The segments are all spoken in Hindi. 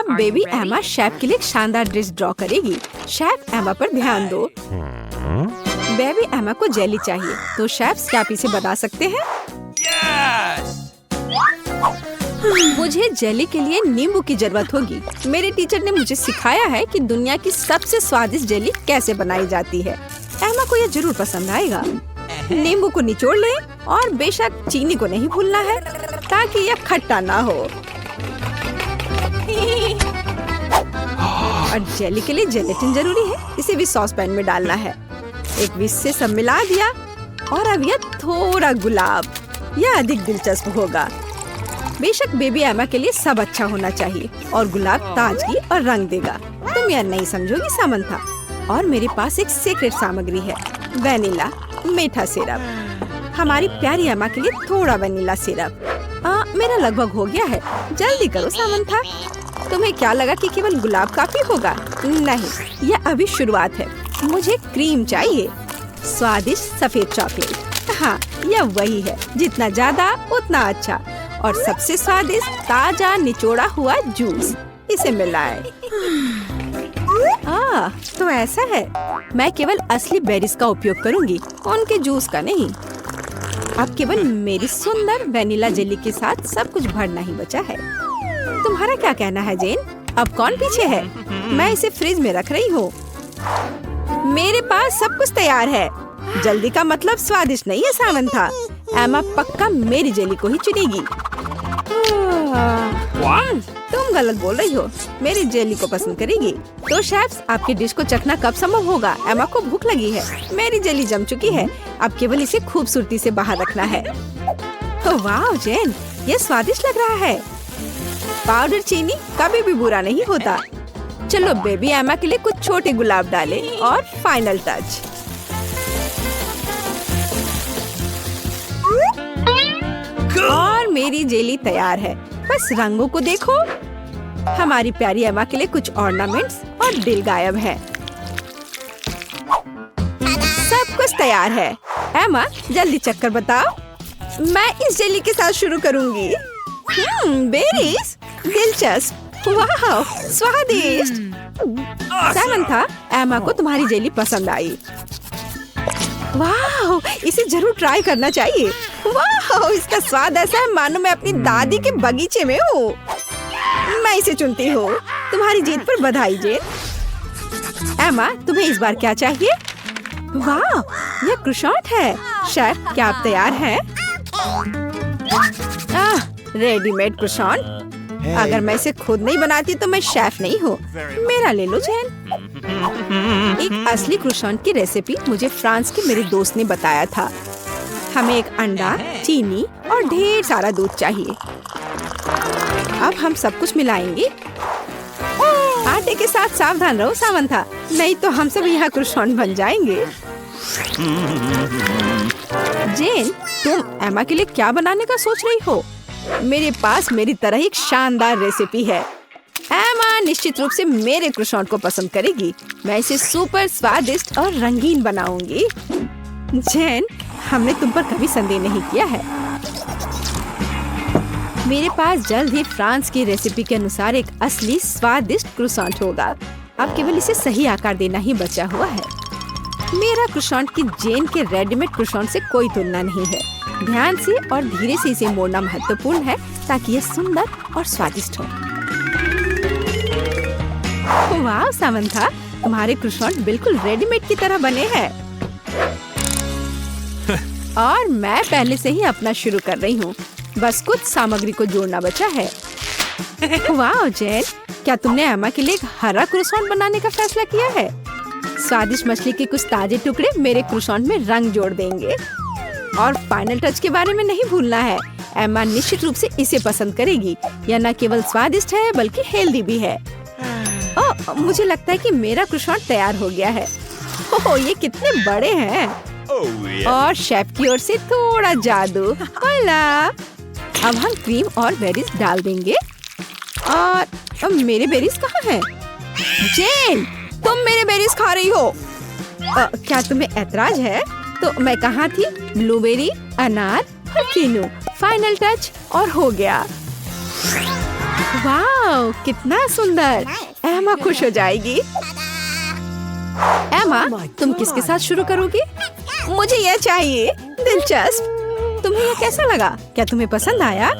अब बेबी एमा शेफ के लिए एक शानदार ड्रेस ड्रॉ करेगी। शेफ एमा पर ध्यान दो। बेबी एमा को जेली चाहिए, तो शेफ क्या इसे बना सकते हैं? मुझे जेली के लिए नींबू की जरूरत होगी। मेरे टीचर ने मुझे सिखाया है कि दुनिया की सबसे स्वादिष्ट जेली कैसे बनाई जाती है। एमा को यह जरूर पसंद आएगा। नींबू को निचोड़ लें और बेशक चीनी को नहीं भूलना है ताकि यह खट्टा ना हो। और जेली के लिए जेलेटिन जरूरी है, इसे भी सॉस पैन में डालना है। एक विस्क से सब मिला दिया और अब यह थोड़ा गुलाब, यह अधिक दिलचस्प होगा। बेशक बेबी एमा के लिए सब अच्छा होना चाहिए और गुलाब ताजगी और रंग देगा। तुम यह नहीं समझोगी सामंथा। और मेरे पास एक सीक्रेट सामग्री है, वेनिला मीठा सिरप। हमारी प्यारी एमा के लिए थोड़ा वेनिला सिरप। मेरा लगभग हो गया है, जल्दी करो सामंथा। तुम्हें क्या लगा कि केवल गुलाब काफी होगा? नहीं, यह अभी शुरुआत है। मुझे क्रीम चाहिए, स्वादिष्ट सफेद चॉकलेट। हाँ, यह वही है, जितना ज्यादा उतना अच्छा। और सबसे स्वादिष्ट ताजा निचोड़ा हुआ जूस, इसे मिलाएं। तो ऐसा है। मैं केवल असली बेरीज का उपयोग करूंगी, उनके जूस का नहीं। अब केवल मेरी सुंदर वेनिला जेली के साथ सब कुछ भरना ही बचा है। तुम्हारा क्या कहना है जेन? अब कौन पीछे है? मैं इसे फ्रिज में रख रही हूँ। मेरे पास सब कुछ तैयार है। जल्दी का मतलब स्वादिष्ट नहीं है सामंथा। एमा पक्का मेरी जेली को ही चुनेगी। तुम गलत बोल रही हो, मेरी जेली को पसंद करेगी। तो शेफ्स, आपकी डिश को चखना कब संभव होगा? एमा को भूख लगी है। मेरी जेली जम चुकी है, अब केवल इसे खूबसूरती से बाहर रखना है। वाह जेन, ये स्वादिष्ट लग रहा है। पाउडर चीनी कभी भी बुरा नहीं होता। चलो बेबी एमा के लिए कुछ छोटे गुलाब डालें और फाइनल टच। और मेरी जेली तैयार है, बस रंगों को देखो। हमारी प्यारी एमा के लिए कुछ ऑर्नामेंट्स और दिल गायब है। सब कुछ तैयार है। एमा, जल्दी चक्कर बताओ। मैं इस जेली के साथ शुरू करूंगी। बेरीज, दिलचस्प, वाह, स्वादिष्ट। सामंथा, एमा को तुम्हारी जेली पसंद आई। वाह, इसे जरूर ट्राई करना चाहिए। वाह, इसका स्वाद ऐसा है मानो मैं अपनी दादी के बगीचे में हूँ। मैं इसे चुनती हूँ। तुम्हारी जीत पर बधाई जेन। एमा, तुम्हें इस बार क्या चाहिए? वाह, यह क्रोसेंट है। शेफ, क्या आप तैयार हैं? Readymade croissant. अगर मैं इसे खुद नहीं बनाती तो मैं शेफ नहीं हूँ। मेरा ले लो जेन। एक असली क्रोसेंट की रेसिपी मुझे फ्रांस के मेरे दोस्त ने बताया था। हमें एक अंडा, चीनी और ढेर सारा दूध चाहिए। अब हम सब कुछ मिलाएंगे। आटे के साथ सावधान रहो सामंथा, नहीं तो हम सब यहाँ क्रोसेंट बन जाएंगे। जेन, तुम एमा के लिए क्या बनाने का सोच रही हो? मेरे पास मेरी तरह ही एक शानदार रेसिपी है। एमा निश्चित रूप से मेरे क्रोसेंट को पसंद करेगी। मैं इसे सुपर स्वादिष्ट और रंगीन बनाऊंगी। जेन, हमने तुम पर कभी संदेह नहीं किया है। मेरे पास जल्द ही फ्रांस की रेसिपी के अनुसार एक असली स्वादिष्ट क्रोसेंट होगा। अब केवल इसे सही आकार देना ही बचा हुआ है। मेरा क्रोसेंट की जेन के रेडीमेड क्रोसेंट से कोई तुलना नहीं है। ध्यान से और धीरे से इसे मोड़ना महत्वपूर्ण है ताकि यह सुंदर और स्वादिष्ट हो। वाह सामंथा, तुम्हारे क्रोसेंट बिल्कुल रेडीमेड की तरह बने हैं। और मैं पहले से ही अपना शुरू कर रही हूँ, बस कुछ सामग्री को जोड़ना बचा है। वाह जेन, क्या तुमने एमा के लिए एक हरा क्रोसेंट बनाने का फैसला किया है? स्वादिष्ट मछली के कुछ ताजे टुकड़े मेरे क्रोसेंट में रंग जोड़ देंगे। और फाइनल टच के बारे में नहीं भूलना है। एमा निश्चित रूप से इसे पसंद करेगी। यह न केवल स्वादिष्ट है बल्कि हेल्दी भी है। मुझे लगता है कि मेरा क्रोसेंट तैयार हो गया है। ओह, ये कितने बड़े हैं। और शेफ की ओर से थोड़ा जादू। अब हम क्रीम और बेरीज डाल देंगे। और मेरे बेरीज कहाँ हैं? जेन, तुम मेरे बेरीज खा रही हो। क्या तुम्हें ऐतराज है? तो मैं कहाँ थी? ब्लूबेरी, अनार और कीनू। फाइनल टच और हो गया। वाह, कितना सुंदर। एमा खुश हो जाएगी। एमा, तुम किसके साथ शुरू करोगी? मुझे यह चाहिए। दिलचस्प। तुम्हें यह कैसा लगा? क्या तुम्हें पसंद आया?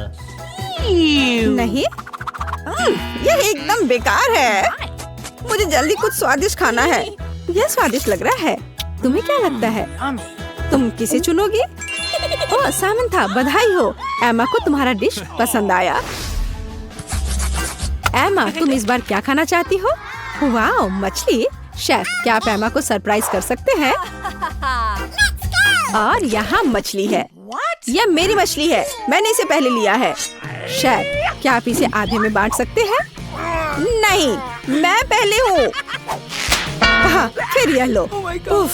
नहीं, यह एकदम बेकार है। मुझे जल्दी कुछ स्वादिष्ट खाना है। यह स्वादिष्ट लग रहा है। तुम्हें क्या लगता है? तुम किसे चुनोगी? ओह सामंथा, बधाई हो। एमा को तुम्हारा डिश पसंद आया। एमा, तुम इस बार क्या खाना चाहती हो? वाह, मछली। शेफ, क्या आप एमा को सरप्राइज कर सकते हैं? और यहाँ मछली है। यह मेरी मछली है। मैंने इसे पहले लिया है। शेफ, क्या आप इसे आधे में बांट सकते हैं? नहीं, मैं पहले हूँ। हाँ, फिर यह लो। उफ।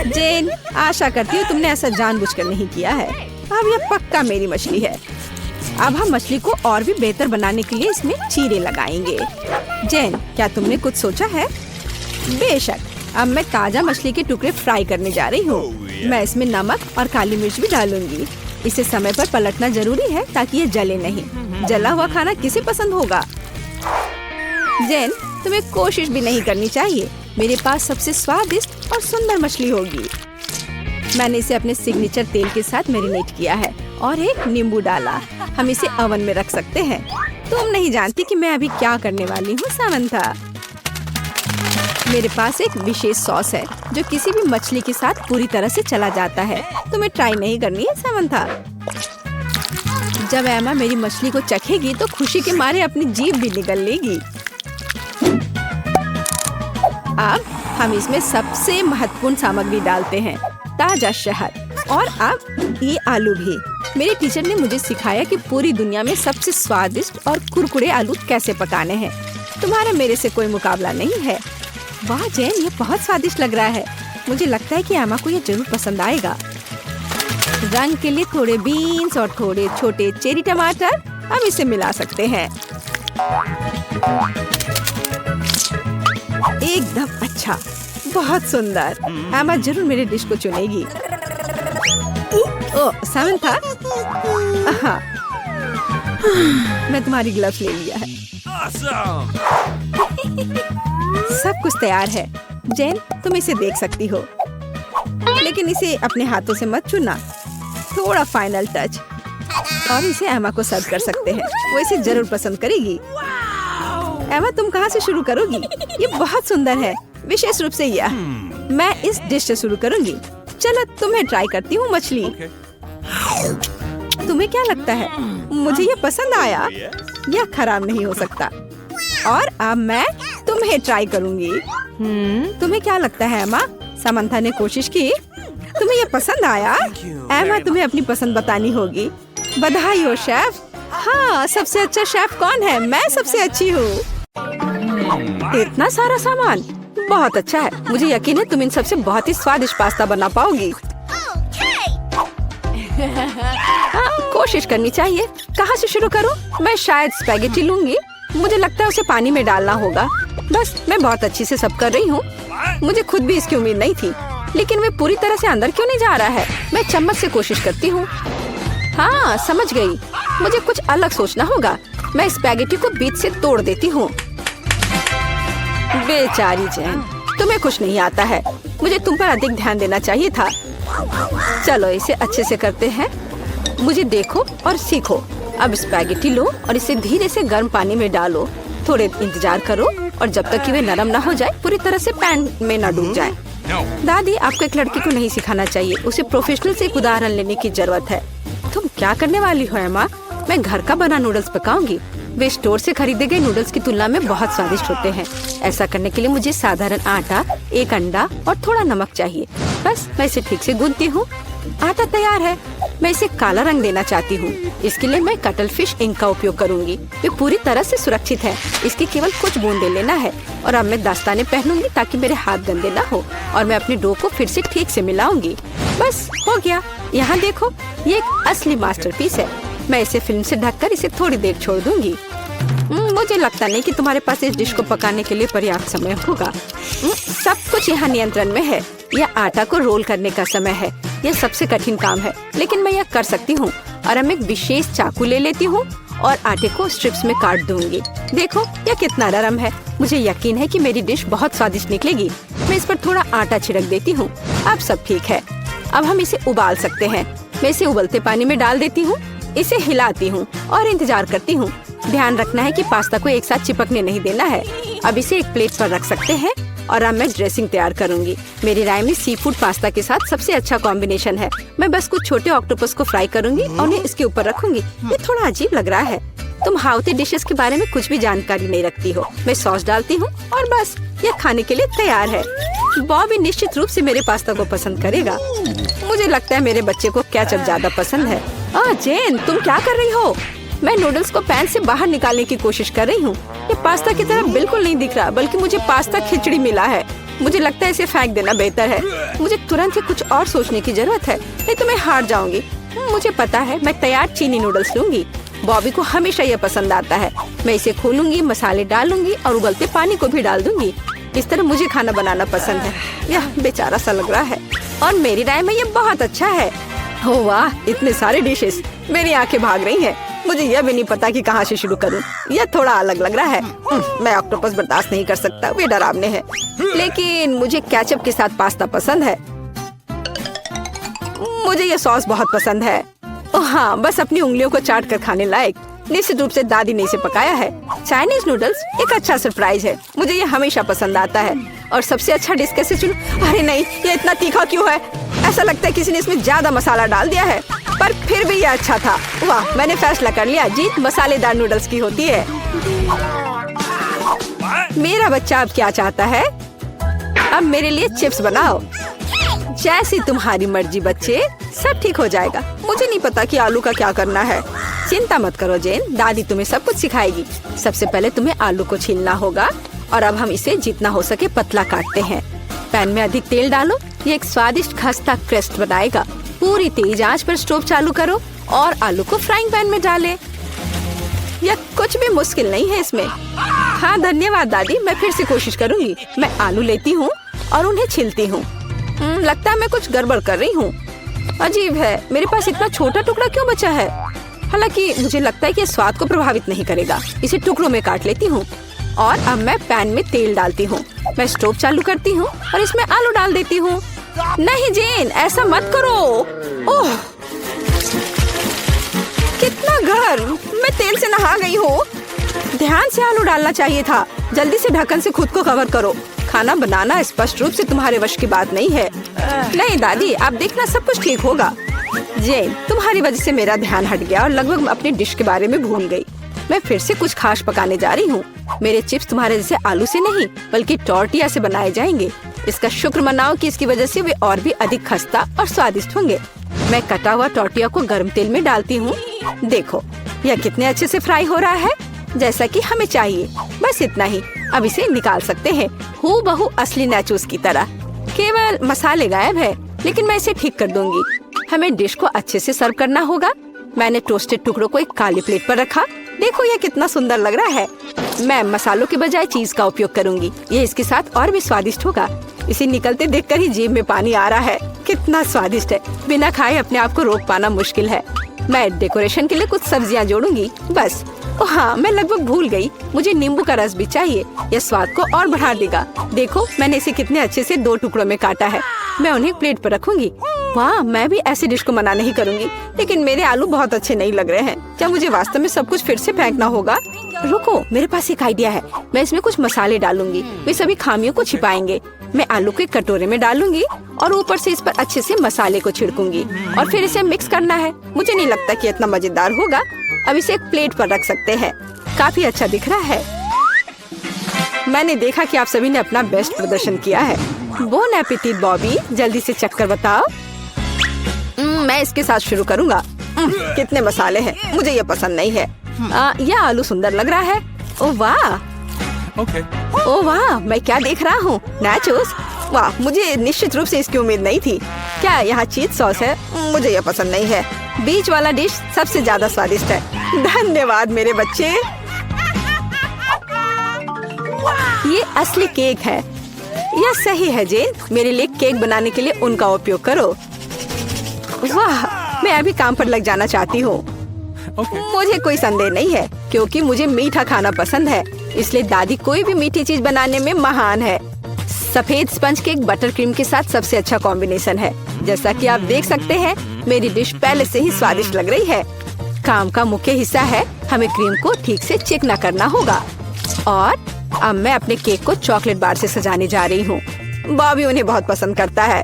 जेन, आशा करती हूँ तुमने ऐसा जानबूझकर नहीं किया है। अब यह पक्का मेरी मछली है। अब हम मछली को और भी बेहतर बनाने के लिए इसमें चीरे लगाएंगे। जेन, क्या तुमने कुछ सोचा है? बेशक। अब मैं ताजा मछली के टुकड़े फ्राई करने जा रही हूँ। मैं इसमें नमक और काली मिर्च भी डालूंगी। इसे समय पर पलटना जरूरी है ताकि ये जले नहीं। जला हुआ खाना किसे पसंद होगा? जेन, तुम्हें कोशिश भी नहीं करनी चाहिए। मेरे पास सबसे स्वादिष्ट और सुंदर मछली होगी। मैंने इसे अपने सिग्नेचर तेल के साथ मैरिनेट किया है और एक नींबू डाला। हम इसे ओवन में रख सकते हैं। तुम नहीं जानती कि मैं अभी क्या करने वाली हूँ सामंथा। मेरे पास एक विशेष सॉस है जो किसी भी मछली के साथ पूरी तरह से चला जाता है। तुम्हें ट्राई नहीं करनी है सामंथा? जब एमा मेरी मछली को चखेगी तो खुशी के मारे अपनी जीभ भी निगल लेगी। अब हम इसमें सबसे महत्वपूर्ण सामग्री डालते हैं, ताजा शहद। और अब ये आलू भी। मेरे टीचर ने मुझे सिखाया कि पूरी दुनिया में सबसे स्वादिष्ट और कुरकुरे आलू कैसे पकाने हैं। तुम्हारा मेरे से कोई मुकाबला नहीं है। वाह जैन, ये बहुत स्वादिष्ट लग रहा है। मुझे लगता है कि एमा को ये जरूर पसंद आएगा। रंग के लिए थोड़े बीन्स और थोड़े छोटे चेरी टमाटर। हम इसे मिला सकते हैं। एकदम अच्छा, बहुत सुंदर। एमा जरूर मेरे डिश को चुनेगी। ओह सामंथा, हाँ, मैं तुम्हारी ग्लव्स ले लिया है। सब कुछ तैयार है। जैन, तुम इसे देख सकती हो, लेकिन इसे अपने हाथों से मत छूना। थोड़ा फाइनल टच। और इसे एमा को सर्व कर सकते हैं। वो इसे जरूर पसंद करेगी। एमा, तुम कहाँ से शुरू करोगी? ये बहुत सुंदर है, विशेष रूप से यह। मैं इस डिश से शुरू करूंगी। चलो तुम्हें ट्राई करती हूँ मछली। तुम्हें क्या लगता है? मुझे ये पसंद आया। यह खराब नहीं हो सकता। और अब मैं तुम्हें ट्राई करूंगी। तुम्हें क्या लगता है एमा? समंथा ने कोशिश की। तुम्हें ये पसंद आया? एमा, तुम्हें अपनी पसंद बतानी होगी। बधाई हो शेफ। हाँ, सबसे अच्छा शेफ कौन है? मैं सबसे अच्छी हूँ। इतना सारा सामान, बहुत अच्छा है। मुझे यकीन है तुम इन सबसे बहुत ही स्वादिष्ट पास्ता बना पाओगी। हाँ, कोशिश करनी चाहिए। कहाँ से शुरू करूँ? मैं शायद स्पैगेटी लूंगी। मुझे लगता है उसे पानी में डालना होगा। बस, मैं बहुत अच्छी से सब कर रही हूँ। मुझे खुद भी इसकी उम्मीद नहीं थी, लेकिन वे पूरी तरह से अंदर क्यों नहीं जा रहा है? मैं चम्मच से कोशिश करती हूँ। हाँ, समझ गई। मुझे कुछ अलग सोचना होगा। मैं स्पैगेटी को बीच से तोड़ देती हूँ। बेचारी जैन, तुम्हें कुछ नहीं आता है। मुझे तुम पर अधिक ध्यान देना चाहिए था। चलो इसे अच्छे से करते हैं। मुझे देखो और सीखो। अब स्पैगेटी लो और इसे धीरे से गर्म पानी में डालो। थोड़े इंतजार करो और जब तक कि वे नरम ना हो जाए, पूरी तरह से पैन में न डूब जाए। दादी, आपको एक लड़की को नहीं सिखाना चाहिए। उसे प्रोफेशनल से एक उदाहरण लेने की जरूरत है। तुम क्या करने वाली हो एमा? मैं घर का बना नूडल्स पकाऊंगी। वे स्टोर से खरीदे गए नूडल्स की तुलना में बहुत स्वादिष्ट होते हैं। ऐसा करने के लिए मुझे साधारण आटा, एक अंडा और थोड़ा नमक चाहिए। बस, मैं इसे ठीक से गूंथती हूँ। आटा तैयार है। मैं इसे काला रंग देना चाहती हूँ। इसके लिए मैं कटल फिश इंक का उपयोग करूंगी। वे पूरी तरह से सुरक्षित है। इसकी केवल कुछ बूंदे लेना है। और अब मैं दस्ताने पहनूंगी ताकि मेरे हाथ गंदे ना हो। और मैं अपने डो को फिर से ठीक से मिलाऊंगी। बस हो गया। यहाँ देखो, ये एक असली मास्टरपीस है। मैं इसे फिल्म से ढककर इसे थोड़ी देर छोड़ दूंगी। मुझे लगता नहीं कि तुम्हारे पास इस डिश को पकाने के लिए पर्याप्त समय होगा। सब कुछ यहाँ नियंत्रण में है। यह आटा को रोल करने का समय है। यह सबसे कठिन काम है, लेकिन मैं यह कर सकती हूँ। और हम एक विशेष चाकू ले लेती हूँ और आटे को स्ट्रिप्स में काट दूंगी। देखो यह कितना नरम है। मुझे यकीन है कि मेरी डिश बहुत स्वादिष्ट निकलेगी। मैं इस पर थोड़ा आटा छिड़क देती हूँ। अब सब ठीक है। अब हम इसे उबाल सकते हैं। मैं इसे उबलते पानी में डाल देती हूँ, इसे हिलाती हूँ और इंतजार करती हूँ। ध्यान रखना है कि पास्ता को एक साथ चिपकने नहीं देना है। अब इसे एक प्लेट पर रख सकते हैं और अब मैं ड्रेसिंग तैयार करूंगी। मेरी राय में सी फूड पास्ता के साथ सबसे अच्छा कॉम्बिनेशन है। मैं बस कुछ छोटे ऑक्टोपस को फ्राई करूंगी और उन्हें इसके ऊपर रखूंगी। ये थोड़ा अजीब लग रहा है। तुम हाउती डिशेस के बारे में कुछ भी जानकारी नहीं रखती हो। मैं सॉस डालती हूँ और बस यह खाने के लिए तैयार है। बॉबी निश्चित रूप से मेरे पास्ता को पसंद करेगा। मुझे लगता है मेरे बच्चे को केचप ज्यादा पसंद है। जेन, तुम क्या कर रही हो? मैं नूडल्स को पैन से बाहर निकालने की कोशिश कर रही हूँ। ये पास्ता की तरह बिल्कुल नहीं दिख रहा, बल्कि मुझे पास्ता खिचड़ी मिला है। मुझे लगता है इसे फेंक देना बेहतर है। मुझे तुरंत ही कुछ और सोचने की जरूरत है, नहीं तो मैं हार जाऊंगी। मुझे पता है, मैं तैयार चीनी नूडल्स लूंगी। बॉबी को हमेशा यह पसंद आता है। मैं इसे खोलूंगी, मसाले डालूंगी और उबलते पानी को भी डाल दूंगी। इस तरह मुझे खाना बनाना पसंद है। यह बेचारा सा लग रहा है और मेरी राय में ये बहुत अच्छा है। हो वाह, इतने सारे डिशेस। मेरी आंखें भाग रही हैं। मुझे यह भी नहीं पता कि कहाँ से शुरू करूं। यह थोड़ा अलग लग रहा है। मैं ऑक्टोपस बर्दाश्त नहीं कर सकता, वे डरावने हैं। लेकिन मुझे केचप के साथ पास्ता पसंद है। मुझे यह सॉस बहुत पसंद है। ओह हाँ, बस अपनी उंगलियों को चाट कर खाने लायक। निश्चित रूप से दादी ने इसे पकाया है। चाइनीज नूडल्स एक अच्छा सरप्राइज है। मुझे ये हमेशा पसंद आता है। और सबसे अच्छा डिश कैसे चुनूं? अरे नहीं, ये इतना तीखा क्यों है? ऐसा लगता है किसी ने इसमें ज्यादा मसाला डाल दिया है। पर फिर भी ये अच्छा था। वाह, मैंने फैसला कर लिया, जीत मसालेदार नूडल्स की होती है। मेरा बच्चा अब क्या चाहता है? अब मेरे लिए चिप्स बनाओ। जैसी तुम्हारी मर्जी बच्चे, सब ठीक हो जाएगा। मुझे नहीं पता कि आलू का क्या करना है। चिंता मत करो जेन, दादी तुम्हें सब कुछ सिखाएगी। सबसे पहले तुम्हें आलू को छीलना होगा और अब हम इसे जितना हो सके पतला काटते हैं। पैन में अधिक तेल डालो, ये एक स्वादिष्ट खस्ता क्रेस्ट बनाएगा। पूरी तेज आंच पर स्टोव चालू करो और आलू को फ्राइंग पैन में डालें। यह कुछ भी मुश्किल नहीं है इसमें। हाँ धन्यवाद दादी, मैं फिर से कोशिश करूंगी। मैं आलू लेती हूँ और उन्हें छीलती हूँ। लगता है मैं कुछ गड़बड़ कर रही हूँ। अजीब है, मेरे पास इतना छोटा टुकड़ा क्यों बचा है? हालांकि मुझे लगता है कि स्वाद को प्रभावित नहीं करेगा। इसे टुकड़ों में काट लेती हूँ और अब मैं पैन में तेल डालती हूँ। मैं स्टोव चालू करती हूँ और इसमें आलू डाल देती हूँ। नहीं जेन, ऐसा मत करो। ओह, कितना गर्म! मैं तेल से नहा गई हूँ। ध्यान से आलू डालना चाहिए था। जल्दी से ढक्कन से खुद को कवर करो। खाना बनाना स्पष्ट रूप से तुम्हारे वश की बात नहीं है। नहीं दादी, आप देखना सब कुछ ठीक होगा। जेन, तुम्हारी वजह से मेरा ध्यान हट गया और लगभग अपनी डिश के बारे में भूल गई। मैं फिर से कुछ खास पकाने जा रही हूँ। मेरे चिप्स तुम्हारे जैसे आलू से नहीं, बल्कि टॉर्टिया से बनाए जाएंगे। इसका शुक्र मनाओ कि इसकी वजह से वे और भी अधिक खस्ता और स्वादिष्ट होंगे। मैं कटा हुआ टॉर्टिया को गर्म तेल में डालती हूँ। देखो, यह कितने अच्छे से फ्राई हो रहा है, जैसा कि हमें चाहिए। बस इतना ही। अब इसे निकाल सकते हैं, हूबहू असली नाचोस की तरह। केवल मसाले गायब है, लेकिन मैं इसे ठीक कर दूंगी। हमें डिश को अच्छे से सर्व करना होगा। मैंने टोस्टेड टुकड़ों को एक काली प्लेट पर रखा। देखो यह कितना सुंदर लग रहा है। मैं मसालों के बजाय चीज का उपयोग करूंगी। ये इसके साथ और भी स्वादिष्ट होगा। इसे निकलते देखकर ही जीभ में पानी आ रहा है। कितना स्वादिष्ट है, बिना खाए अपने आप को रोक पाना मुश्किल है। मैं डेकोरेशन के लिए कुछ सब्जियां जोड़ूंगी बस। ओ हाँ, मैं लगभग भूल गई, मुझे नींबू का रस भी चाहिए। यह स्वाद को और बढ़ा देगा। देखो मैंने इसे कितने अच्छे से 2 टुकड़ों में काटा है। मैं उन्हें प्लेट पर रखूंगी। वाह, मैं भी ऐसी डिश को मना नहीं करूंगी, लेकिन मेरे आलू बहुत अच्छे नहीं लग रहे हैं। क्या मुझे वास्तव में सब कुछ फिर से फेंकना होगा? रुको, मेरे पास एक आइडिया है। मैं इसमें कुछ मसाले डालूंगी, वे सभी खामियों को छिपाएंगे। मैं आलू को एक कटोरे में डालूंगी और ऊपर से इस पर अच्छे से मसाले को छिड़कूंगी और फिर इसे मिक्स करना है। मुझे नहीं लगता कि इतना मजेदार होगा। अब इसे एक प्लेट पर रख सकते हैं। काफी अच्छा दिख रहा है। मैंने देखा कि आप सभी ने अपना बेस्ट प्रदर्शन किया है। बोन एपेटिट बॉबी, जल्दी से चख कर बताओ। मैं इसके साथ शुरू करूंगा। कितने मसाले हैं, मुझे ये पसंद नहीं है। यह आलू सुंदर लग रहा है। ओह वाह, ओह वाह, मैं क्या देख रहा हूँ? नाचोस। वाह, मुझे निश्चित रूप से इसकी उम्मीद नहीं थी। क्या यहाँ चीज सॉस है? मुझे यह पसंद नहीं है। बीच वाला डिश सबसे ज्यादा स्वादिष्ट है। धन्यवाद मेरे बच्चे। ये असली केक है। यह सही है जेन, मेरे लिए केक बनाने के लिए उनका उपयोग करो। वाह, मैं अभी काम पर लग जाना चाहती हूँ। मुझे कोई संदेह नहीं है क्योंकि मुझे मीठा खाना पसंद है, इसलिए दादी कोई भी मीठी चीज बनाने में महान है। सफेद स्पंज केक बटर क्रीम के साथ सबसे अच्छा कॉम्बिनेशन है। जैसा कि आप देख सकते हैं, मेरी डिश पहले से ही स्वादिष्ट लग रही है। काम का मुख्य हिस्सा है हमें क्रीम को ठीक से चिकना करना होगा। और अब मैं अपने केक को चॉकलेट बार से सजाने जा रही हूँ। बॉबी उन्हें बहुत पसंद करता है।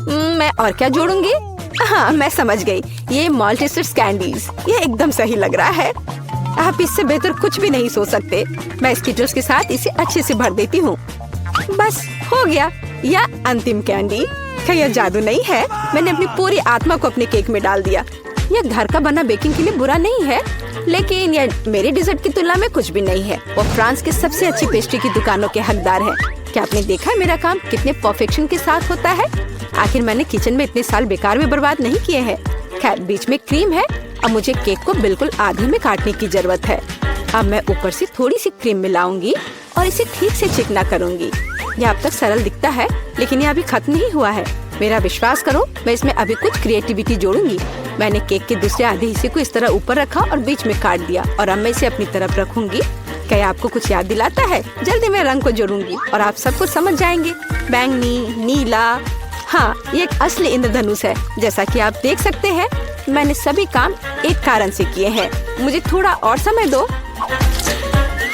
मैं और क्या जोड़ूंगी? हाँ, मैं समझ गई, ये मल्टीस्टिक्स कैंडीज। ये एकदम सही लग रहा है। आप इससे बेहतर कुछ भी नहीं सोच सकते। मैं स्किटल्स के साथ इसे अच्छे से भर देती हूँ। बस हो गया। यह अंतिम कैंडी। क्या यह जादू नहीं है? मैंने अपनी पूरी आत्मा को अपने केक में डाल दिया। यह घर का बना बेकिंग के लिए बुरा नहीं है, लेकिन यह मेरे डिजर्ट की तुलना में कुछ भी नहीं है। वो फ्रांस के सबसे अच्छी पेस्ट्री की दुकानों के हकदार हैं। क्या आपने देखा है मेरा काम कितने परफेक्शन के साथ होता है? आखिर मैंने किचन में इतने साल बेकार में बर्बाद नहीं किए हैं। खैर, बीच में क्रीम है। अब मुझे केक को बिल्कुल आधे में काटने की जरूरत है। अब मैं ऊपर से थोड़ी सी क्रीम मिलाऊंगी और इसे ठीक से चिकना करूंगी। यह अब तक सरल दिखता है, लेकिन यह अभी खत्म नहीं हुआ है। मेरा विश्वास करो, मैं इसमें अभी कुछ क्रिएटिविटी जोड़ूंगी। मैंने केक के दूसरे आधे हिस्से को इस तरह ऊपर रखा और बीच में काट दिया, और अब मैं इसे अपनी तरफ रखूंगी। क्या आपको कुछ याद दिलाता है? जल्दी मैं रंग को जोड़ूंगी और आप सब कुछ समझ जाएंगे। बैंगनी, नीला। हाँ, ये एक असली इंद्रधनुष है। जैसा कि आप देख सकते हैं, मैंने सभी काम एक कारण से किए हैं। मुझे थोड़ा और समय दो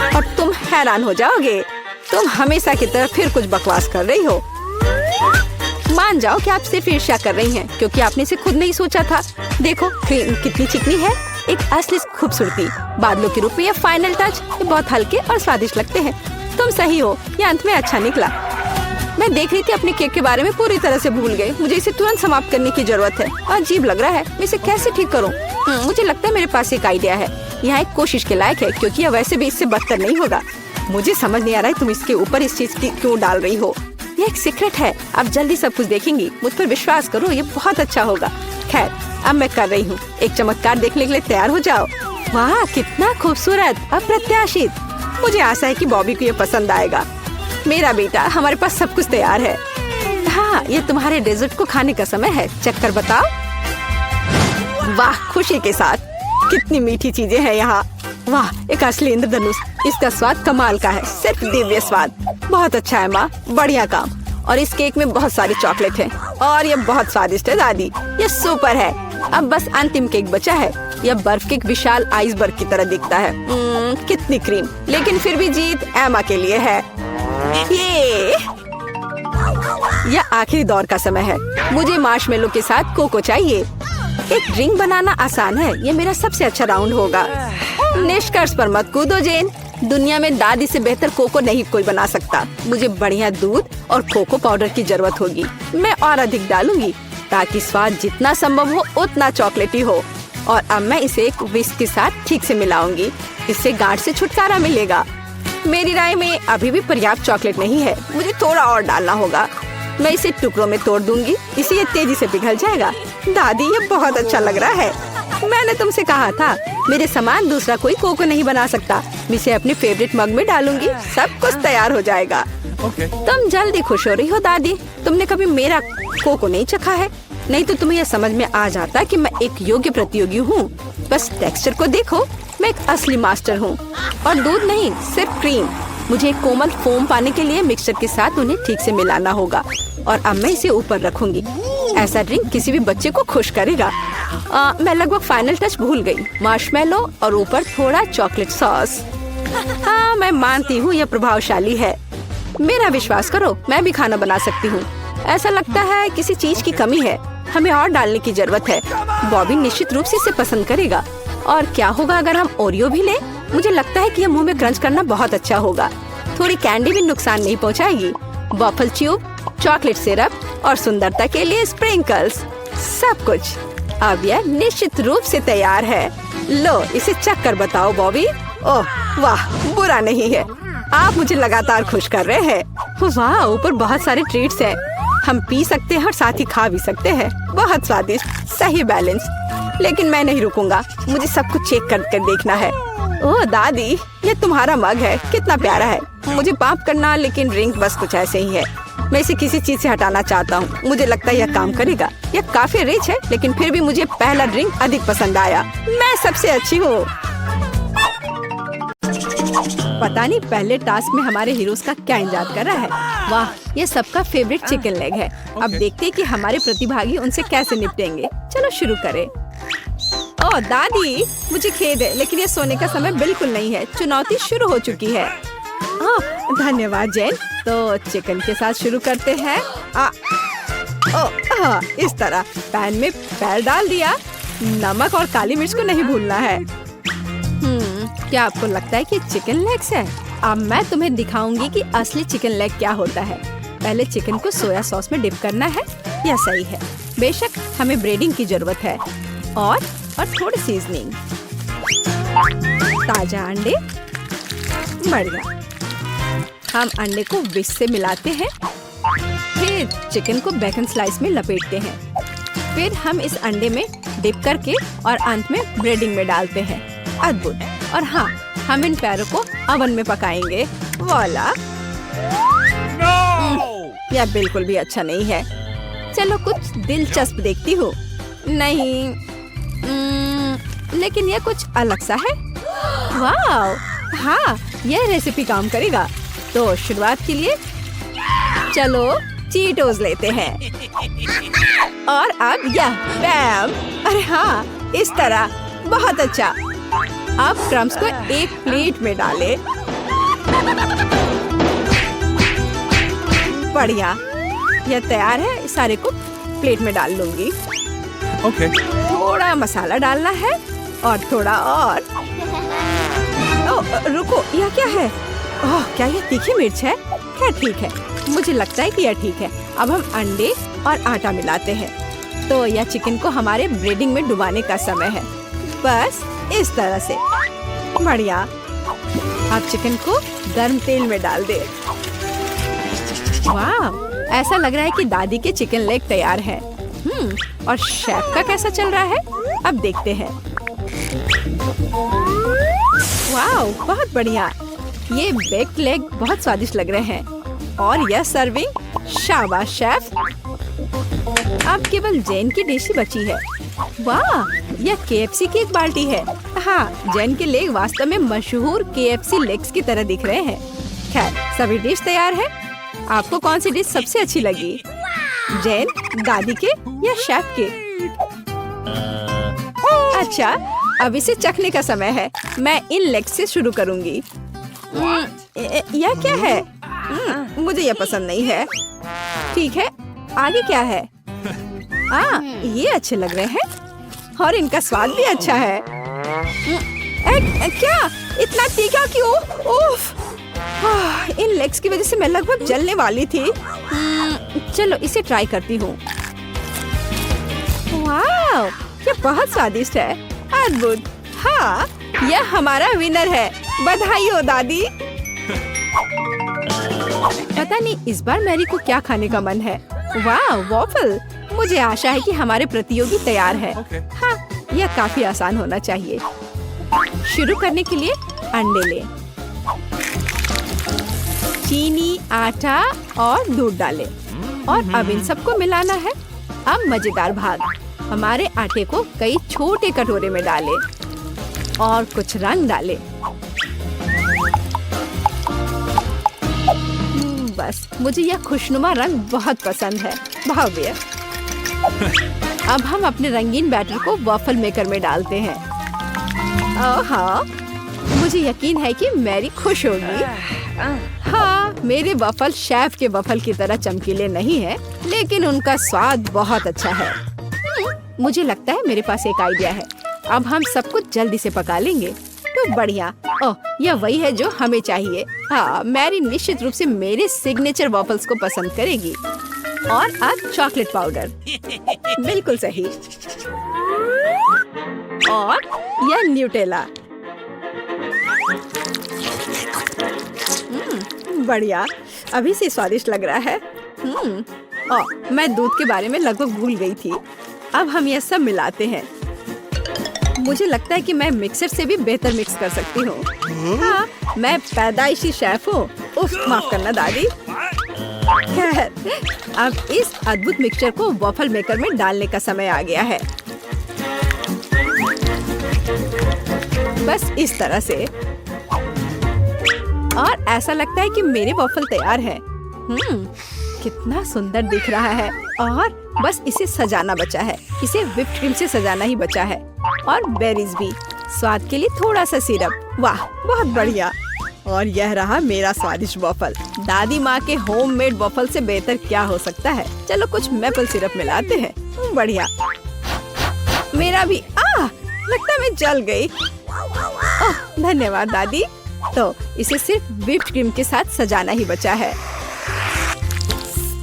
और तुम हैरान हो जाओगे। तुम हमेशा की तरह फिर कुछ बकवास कर रही हो। मान जाओ कि आप सिर्फ ईर्ष्या कर रही हैं, क्योंकि आपने इसे खुद नहीं सोचा था। देखो क्रीम कितनी चिकनी है, एक असली खूबसूरती। बादलों के रूप में यह फाइनल टच। ये बहुत हल्के और स्वादिष्ट लगते हैं। तुम सही हो, यह अंत में अच्छा निकला। मैं देख रही थी अपने केक के बारे में पूरी तरह से भूल गई। मुझे इसे तुरंत समाप्त करने की जरूरत है। अजीब लग रहा है, मैं इसे कैसे ठीक करूं? मुझे लगता है मेरे पास एक आइडिया है। यह एक कोशिश के लायक है, क्योंकि यह वैसे भी इससे बदतर नहीं होगा। मुझे समझ नहीं आ रहा है तुम इसके ऊपर इस चीज की क्यों डाल रही हो। ये एक सीक्रेट है। अब जल्दी सब कुछ देखेंगी। मुझ पर विश्वास करो, ये बहुत अच्छा होगा। खैर, अब मैं कर रही हूँ। एक चमत्कार देखने के लिए तैयार हो जाओ। वाह, कितना खूबसूरत, अप्रत्याशित। मुझे आशा है कि बॉबी को ये पसंद आएगा। मेरा बेटा, हमारे पास सब कुछ तैयार है। हाँ, ये तुम्हारे डेजर्ट को खाने का समय है। चख कर बताओ। वाह, खुशी के साथ। कितनी मीठी चीजें हैं यहाँ। वाह, एक असली इंद्रधनुष। इसका स्वाद कमाल का है, सिर्फ दिव्य स्वाद। बहुत अच्छा है माँ, बढ़िया काम। और इस केक में बहुत सारी चॉकलेट है और ये बहुत स्वादिष्ट है दादी। ये सुपर है। अब बस अंतिम केक बचा है। यह बर्फ के एक विशाल आइसबर्ग की तरह दिखता है। कितनी क्रीम, लेकिन फिर भी जीत एमा के लिए है। यह आखिरी दौर का समय है। मुझे मार्शमेलो के साथ कोको चाहिए। एक ड्रिंक बनाना आसान है। ये मेरा सबसे अच्छा राउंड होगा। निष्कर्ष पर मत कूदो जेन। दुनिया में दादी से बेहतर कोको नहीं कोई बना सकता। मुझे बढ़िया दूध और कोको पाउडर की जरूरत होगी। मैं और अधिक डालूंगी ताकि स्वाद जितना संभव हो उतना चॉकलेटी हो। और अब मैं इसे एक विस्क के साथ ठीक से मिलाऊंगी। इससे गांठ से छुटकारा मिलेगा। मेरी राय में अभी भी पर्याप्त चॉकलेट नहीं है। मुझे थोड़ा और डालना होगा। मैं इसे टुकड़ों में तोड़ दूंगी, इससे ये तेजी से पिघल जाएगा। दादी, ये बहुत अच्छा लग रहा है। मैंने तुमसे कहा था, मेरे समान दूसरा कोई कोको नहीं बना सकता। मैं इसे अपने फेवरेट मग में डालूंगी। सब कुछ तैयार हो जाएगा। तुम जल्दी खुश हो रही हो दादी। तुमने कभी मेरा कोको नहीं चखा है, नहीं तो तुम्हें यह समझ में आ जाता कि मैं एक योग्य प्रतियोगी हूँ। बस टेक्सचर को देखो, मैं एक असली मास्टर हूँ। और दूध नहीं, सिर्फ क्रीम। मुझे एक कोमल फोम पाने के लिए मिक्सचर के साथ उन्हें ठीक से मिलाना होगा। और अब मैं इसे ऊपर रखूंगी। ऐसा ड्रिंक किसी भी बच्चे को खुश करेगा। मैं लगभग फाइनल टच भूल गई। मार्शमेलो और ऊपर थोड़ा चॉकलेट सॉस। हाँ, मैं मानती हूँ यह प्रभावशाली है। मेरा विश्वास करो, मैं भी खाना बना सकती हूँ। ऐसा लगता है किसी चीज की कमी है। हमें और डालने की जरूरत है। बॉबी निश्चित रूप से इसे पसंद करेगा। और क्या होगा अगर हम ओरियो भी ले? मुझे लगता है कि यह मुंह में क्रंच करना बहुत अच्छा होगा। थोड़ी कैंडी भी नुकसान नहीं पहुँचाएगी। वॉफल ट्यूब, चॉकलेट सिरप और सुंदरता के लिए स्प्रिंकल्स, सब कुछ। अब यह निश्चित रूप से तैयार है। लो, इसे चख कर बताओ बॉबी। ओह वाह, बुरा नहीं है। आप मुझे लगातार खुश कर रहे हैं। वाह, ऊपर बहुत सारे ट्रीट्स हैं। हम पी सकते हैं और साथ ही खा भी सकते हैं। बहुत स्वादिष्ट, सही बैलेंस। लेकिन मैं नहीं रुकूंगा। मुझे सब कुछ चेक करके देखना है। ओह दादी, ये तुम्हारा मग है। कितना प्यारा है। मुझे माफ करना, लेकिन ड्रिंक बस कुछ ऐसे ही है। मैं इसे किसी चीज से हटाना चाहता हूँ। मुझे लगता है यह काम करेगा। यह काफी रिच है, लेकिन फिर भी मुझे पहला ड्रिंक अधिक पसंद आया। मैं सबसे अच्छी हूँ। पता नहीं पहले टास्क में हमारे हीरोज का क्या इंतजार कर रहा है। वाह, ये सबका फेवरेट चिकन लेग है। अब देखते हैं कि हमारे प्रतिभागी उनसे कैसे निपटेंगे। चलो शुरू करें। ओह दादी, मुझे खेद है, लेकिन ये सोने का समय बिल्कुल नहीं है। चुनौती शुरू हो चुकी है। धन्यवाद जैन। तो चिकन के साथ शुरू करते हैं। इस तरह पैन में पैर डाल दिया। नमक और काली मिर्च को नहीं भूलना है। क्या आपको लगता है कि चिकन लेग्स है? अब मैं तुम्हें दिखाऊंगी कि असली चिकन लेग क्या होता है। पहले चिकन को सोया सॉस में डिप करना है। यह सही है। बेशक हमें ब्रेडिंग की जरूरत है और थोड़ी सीजनिंग। ताजा अंडे। बढ़िया। हम अंडे को विस्क से मिलाते हैं। फिर चिकन को बेकन स्लाइस में लपेटते हैं। फिर हम इस अंडे में डिप करके और अंत में ब्रेडिंग में डालते हैं। अद्भुत। और हाँ, हम इन पैरों को ओवन में पकाएंगे। वाला। यह बिल्कुल भी अच्छा नहीं है। चलो कुछ दिलचस्प देखती हूँ। नहीं, लेकिन यह कुछ अलग सा है। वाह, हाँ, यह रेसिपी काम करेगा। तो शुरुआत के लिए चलो चीटोस लेते हैं। और अब यह बैम। अरे हाँ, इस तरह। बहुत अच्छा। अब क्रम्स को एक प्लेट में डालें। बढ़िया, यह तैयार है। सारे को प्लेट में डाल लूंगी। थोड़ा मसाला डालना है और थोड़ा और। रुको, यह क्या है? क्या यह तीखी मिर्च है? क्या ठीक है, मुझे लगता है कि यह ठीक है। अब हम अंडे और आटा मिलाते हैं। तो यह चिकन को हमारे ब्रेडिंग में डुबाने का समय है। बस इस तरह से। बढ़िया। अब चिकन को गर्म तेल में डाल दे। वाह, ऐसा लग रहा है कि दादी के चिकन लेग तैयार है। और शेफ का कैसा चल रहा है? अब देखते हैं। वाह, बहुत बढ़िया। ये बेक्ड लेग बहुत स्वादिष्ट लग रहे हैं। और यह सर्विंग। शाबाश शेफ। अब केवल जैन की डिश ही बची है। वाह, यह KFC की एक बाल्टी है। हाँ, जैन के लेग वास्तव में मशहूर KFC लेग्स की तरह दिख रहे हैं। खैर, सभी डिश तैयार है। आपको कौन सी डिश सबसे अच्छी लगी? जैन, दादी के या शेफ के? अच्छा, अब इसे चखने का समय है। मैं इन लेग्स से शुरू करूंगी। यह क्या है? मुझे यह पसंद नहीं है। ठीक है, आगे क्या है? ये अच्छे लग रहे हैं और इनका स्वाद भी अच्छा है। क्या इतना तीखा क्यों? उफ! इन लेग्स की वजह से मैं लगभग जलने वाली थी। चलो इसे ट्राई करती हूँ। वाह, ये बहुत स्वादिष्ट है। अद्भुत। हाँ, यह हमारा विनर है। बधाई हो दादी। पता नहीं इस बार मैरी को क्या खाने का मन है। वाह, वॉफल। मुझे आशा है कि हमारे प्रतियोगी तैयार है। हाँ, यह काफी आसान होना चाहिए। शुरू करने के लिए अंडे लें, चीनी, आटा और दूध डालें और अब इन सबको मिलाना है। अब मजेदार भाग, हमारे आटे को कई छोटे कटोरे में डालें और कुछ रंग डालें। बस, मुझे यह खुशनुमा रंग बहुत पसंद है। भव्य। अब हम अपने रंगीन बैटर को वॉफल मेकर में डालते हैं। हाँ, मुझे यकीन है कि मैरी खुश होगी। हाँ, मेरे वॉफल शेफ के वॉफल की तरह चमकीले नहीं है, लेकिन उनका स्वाद बहुत अच्छा है। मुझे लगता है मेरे पास एक आइडिया है। अब हम सब कुछ जल्दी से पका लेंगे। तो बढ़िया। ओह, यह वही है जो हमें चाहिए। हाँ, मैरी निश्चित रूप से मेरे सिग्नेचर वॉफल्स को पसंद करेगी। और अब चॉकलेट पाउडर। बिल्कुल सही। और यह न्यूटेला। बढ़िया, अभी से स्वादिष्ट लग रहा है। मैं दूध के बारे में लगभग भूल गई थी। अब हम यह सब मिलाते हैं। मुझे लगता है कि मैं मिक्सर से भी बेहतर मिक्स कर सकती हूँ। हाँ, मैं पैदाइशी शेफ हूँ। उफ, माफ करना दादी। खैर, अब इस अद्भुत मिक्सचर को वॉफल मेकर में डालने का समय आ गया है। बस इस तरह से। और ऐसा लगता है कि मेरे वॉफल तैयार है। कितना सुंदर दिख रहा है। और बस इसे सजाना बचा है। इसे व्हिप्ड क्रीम से सजाना ही बचा है। और बेरीज भी। स्वाद के लिए थोड़ा सा सिरप। वाह, बहुत बढ़िया। और यह रहा मेरा स्वादिष्ट वॉफल। दादी माँ के होममेड वॉफल से बेहतर क्या हो सकता है। चलो कुछ मेपल सिरप मिलाते हैं। बढ़िया। मेरा भी लगता है मैं जल गई। ओह, धन्यवाद दादी। तो इसे सिर्फ व्हिप्ड क्रीम के साथ सजाना ही बचा है।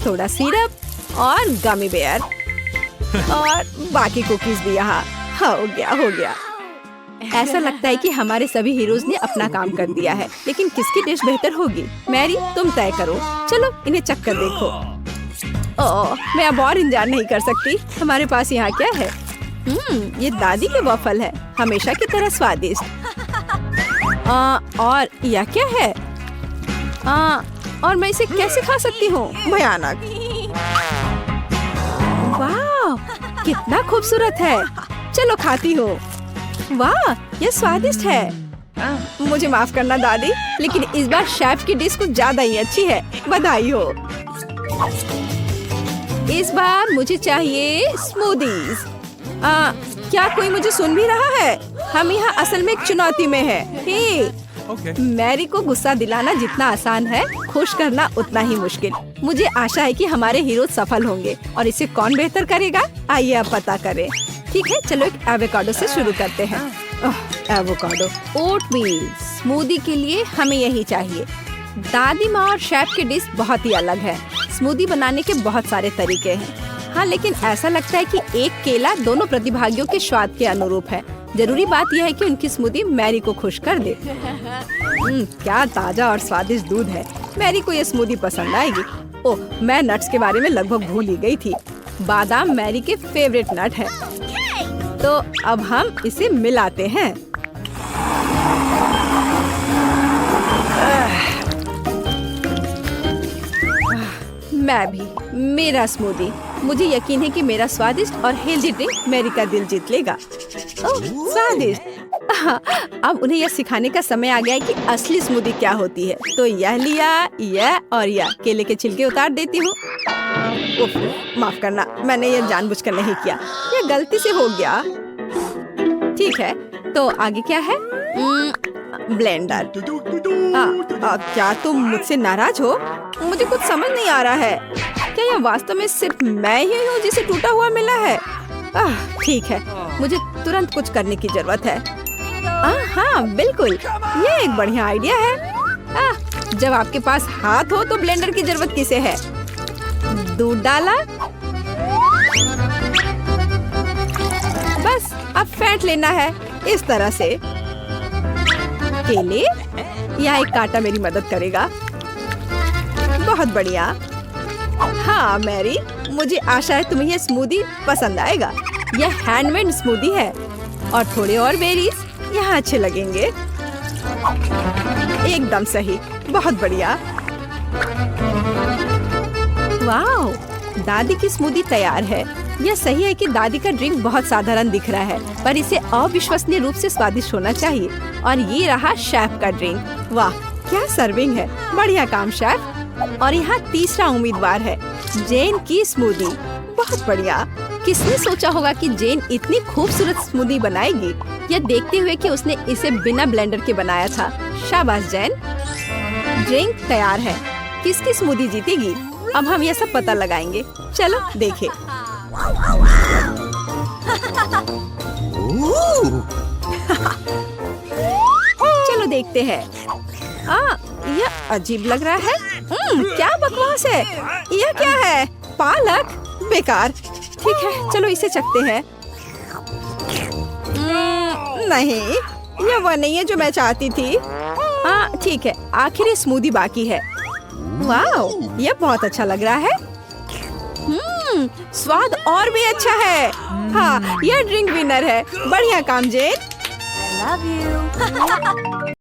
थोड़ा सिरप और गमी बेयर और बाकी कुकीज भी यहाँ। हो गया। ऐसा लगता है कि हमारे सभी हीरोज ने अपना काम कर दिया है। लेकिन किसकी डिश बेहतर होगी? मैरी, तुम तय करो। चलो इन्हें चक्कर देखो। मैं अब और इंतजार नहीं कर सकती। हमारे पास यहाँ क्या है? ये दादी के वॉफल है, हमेशा की तरह स्वादिष्ट। और यह क्या है? और मैं इसे कैसे खा सकती हूँ? भयानक। वाह, कितना खूबसूरत है। चलो खाती हूँ। वाह, यह स्वादिष्ट है। मुझे माफ करना दादी, लेकिन इस बार शेफ की डिश कुछ ज्यादा ही अच्छी है। बधाई हो। इस बार मुझे चाहिए स्मूदीज। क्या कोई मुझे सुन भी रहा है? हम यहाँ असल में एक चुनौती में हैं। मैरी को गुस्सा दिलाना जितना आसान है, खुश करना उतना ही मुश्किल। मुझे आशा है कि हमारे हीरो सफल होंगे। और इसे कौन बेहतर करेगा? आइए अब पता करें। ठीक है, चलो एक एवोकाडो से शुरू करते हैं। एवोकाडो। ओटमील स्मूदी के लिए हमें यही चाहिए। दादी माँ और शेफ की डिश बहुत ही अलग है। स्मूदी बनाने के बहुत सारे तरीके हैं। हाँ, लेकिन ऐसा लगता है कि एक केला दोनों प्रतिभागियों के स्वाद के अनुरूप है। जरूरी बात यह है कि उनकी स्मूदी मैरी को खुश कर दे। क्या ताजा और स्वादिष्ट दूध है। मैरी को ये स्मूदी पसंद आएगी। ओह, मैं नट्स के बारे में लगभग भूल ही गई थी। बादाम मैरी के फेवरेट नट है। तो अब हम इसे मिलाते हैं। मैं भी। मेरा स्मूदी। मुझे यकीन है कि मेरा स्वादिष्ट और हेल्दी ड्रिंक मैरी का दिल जीत लेगा। ओह, स्वादिष्ट। अब उन्हें यह सिखाने का समय आ गया है कि असली स्मूदी क्या होती है। तो यह लिया, यह और यह केले के छिलके उतार देती हूँ। माफ करना, मैंने यह जानबूझकर नहीं किया। यह गलती से हो गया। ठीक है, तो आगे क्या है? ब्लेंडर। क्या तुम मुझसे नाराज हो? मुझे कुछ समझ नहीं आ रहा है। क्या यह वास्तव में सिर्फ मैं ही हूँ जिसे टूटा हुआ मिला है? ठीक है, मुझे तुरंत कुछ करने की जरूरत है। हाँ बिल्कुल, ये एक बढ़िया आइडिया है। जब आपके पास हाथ हो तो ब्लेंडर की जरूरत किसे है? दूध डाला, बस अब फेंट लेना है इस तरह से। केले, यहाँ एक कांटा मेरी मदद करेगा। बहुत बढ़िया। हाँ मैरी, मुझे आशा है तुम्हें यह स्मूदी पसंद आएगा। यह हैंडमेड स्मूदी है और थोड़े और बेरीज यहाँ अच्छे लगेंगे। एकदम सही, बहुत बढ़िया। वाह, दादी की स्मूदी तैयार है। यह सही है कि दादी का ड्रिंक बहुत साधारण दिख रहा है, पर इसे अविश्वसनीय रूप से स्वादिष्ट होना चाहिए। और ये रहा शेफ का ड्रिंक। वाह, क्या सर्विंग है। बढ़िया काम शेफ। और यहाँ तीसरा उम्मीदवार है, जेन की स्मूदी। बहुत बढ़िया। किसने सोचा होगा कि जेन इतनी खूबसूरत स्मूदी बनाएगी, यह देखते हुए कि उसने इसे बिना ब्लेंडर के बनाया था। शाबाश जेन। ड्रिंक तैयार है। किसकी स्मूदी जीतेगी? अब हम यह सब पता लगाएंगे। चलो देखें। चलो देखते हैं। यह अजीब लग रहा है। क्या बकवास है। यह क्या है? पालक? बेकार। ठीक है, चलो इसे चखते हैं। नहीं, यह वो नहीं है जो मैं चाहती थी। ठीक है, आखिर स्मूदी बाकी है। वाह, यह बहुत अच्छा लग रहा है। स्वाद और भी अच्छा है। हाँ, यह ड्रिंक विनर है। बढ़िया काम जेन। I love you.